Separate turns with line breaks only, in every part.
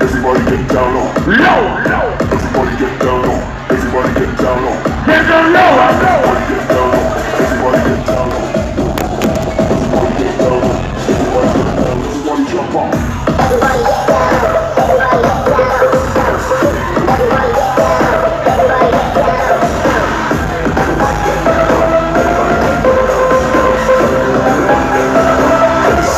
Everybody get down low. Everybody get down low. Everybody get down low. Get down low. Everybody get down low. Everybody get down low. Everybody get down low. Everybody get down low. Everybody jump on. Everybody get down. Everybody get down. Everybody get down. Everybody get down. It's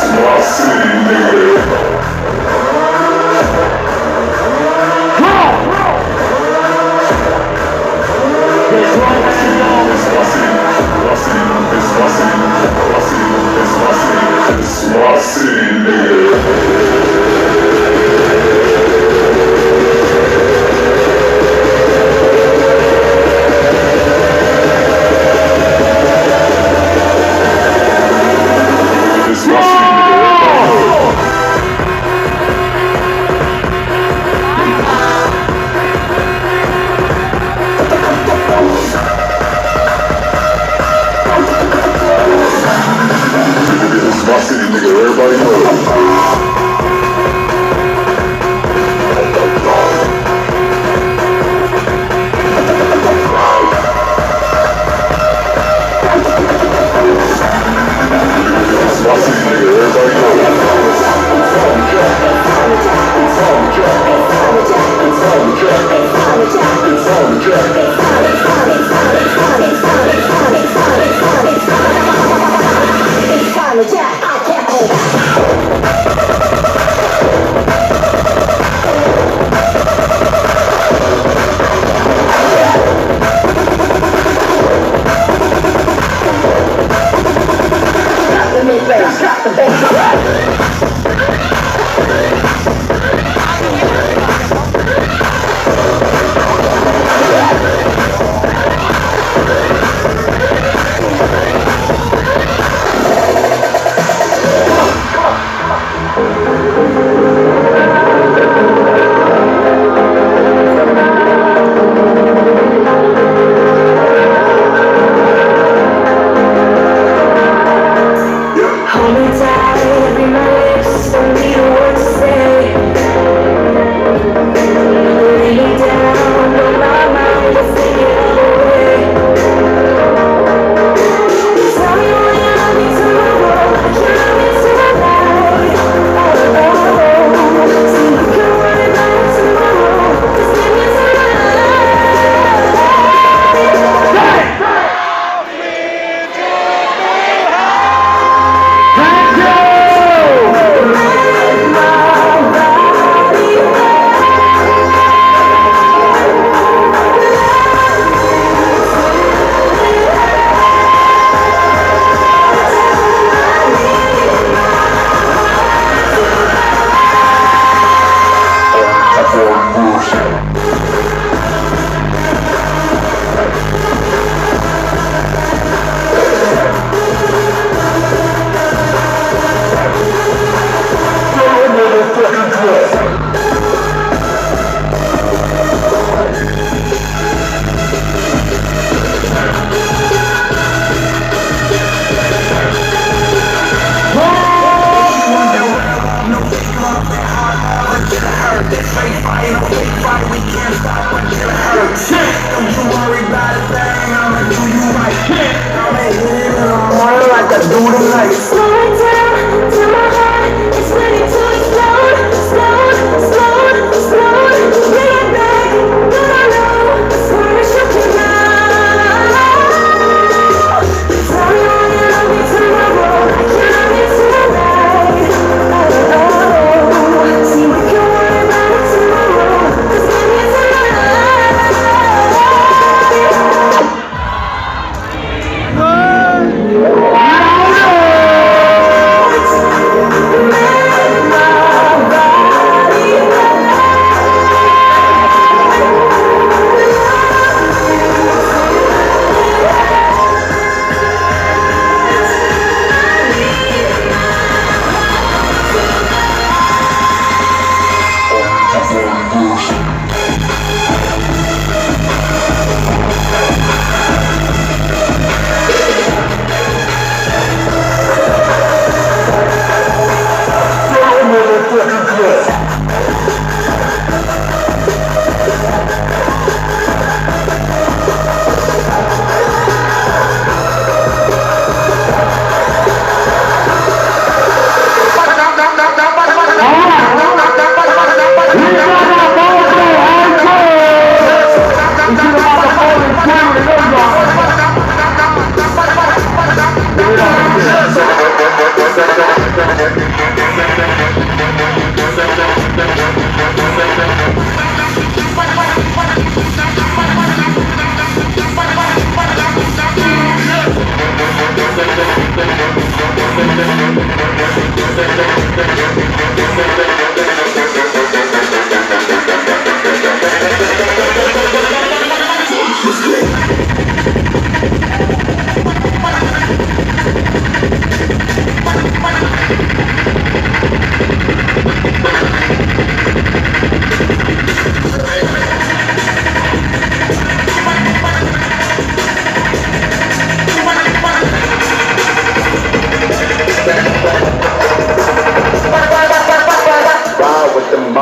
my city, nigga. Everybody knows. Stop the bass.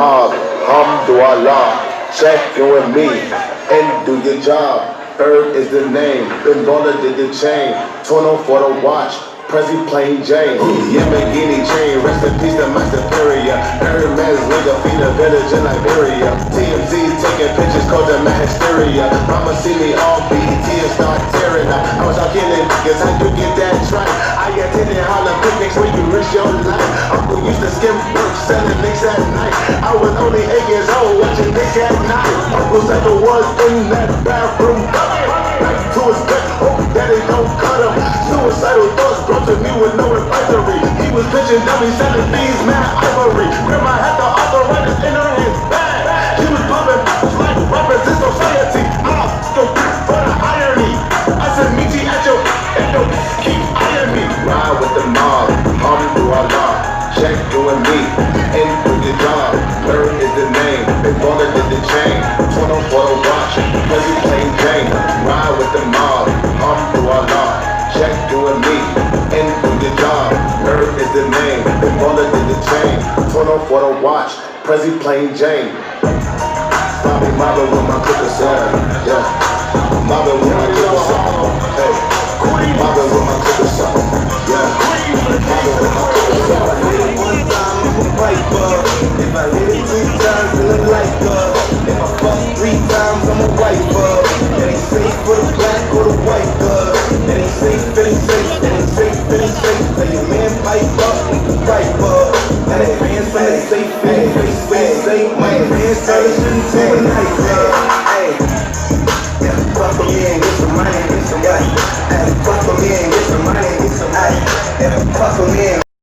mob, alhamdulillah. Check in with me and do your job. Bird is the name, Ben Baller did the chain, Tono for the watch, Prezi plain Jane, Yamagini chain, rest in peace to my superior. Hermes nigga feed a village in Liberia. TMZ taking pictures cause of my hysteria. Mama see me on BET and start tearing up. I was out killing niggas, how you get that right? I attended Harlem picnics where you risk your life. Uncle used to skim work, selling nicks at night. I was only 8 years old, watching Nick at night. Uncle said the was in that bathroom. Back to his back, hope daddy don't cut him. Suicidal thoughts brought to me with no advisory. He was pitching dummies, selling bees, mad ivory. Grandma had the arthritis in her hands, bad. She was pumping like rappers in society. I'm still for the irony. I said, meet you at your window, keep eyeing me. Ride with the mob, alhamdulillah. Check you and me, and do your job. Bird is the name, Big Baller did the chain. Tono for the watch, Prezi plain Jane. Ride with the mob, alhamdulillah. Check you and me, and do your job. Bird is the name, Big Baller did the chain. Tono for the watch, Prezi plain Jane. Bobby mobbing with my cooker son, yeah. Mobbing with my cooker son, hey. Mobbing with my cooker son, yeah. Mobbing with my cooker son. If I hit it 3 times, then I'm like if I fuck 3 times, I'm a wiper. That ain't safe for the black or the white girl. That ain't safe, that ain't safe, that ain't safe, that ain't safe. Tell your man pipe up, pipe up. That ain't man from the safe, that ain't safe, that ain't safe. My man turns into a nightmare.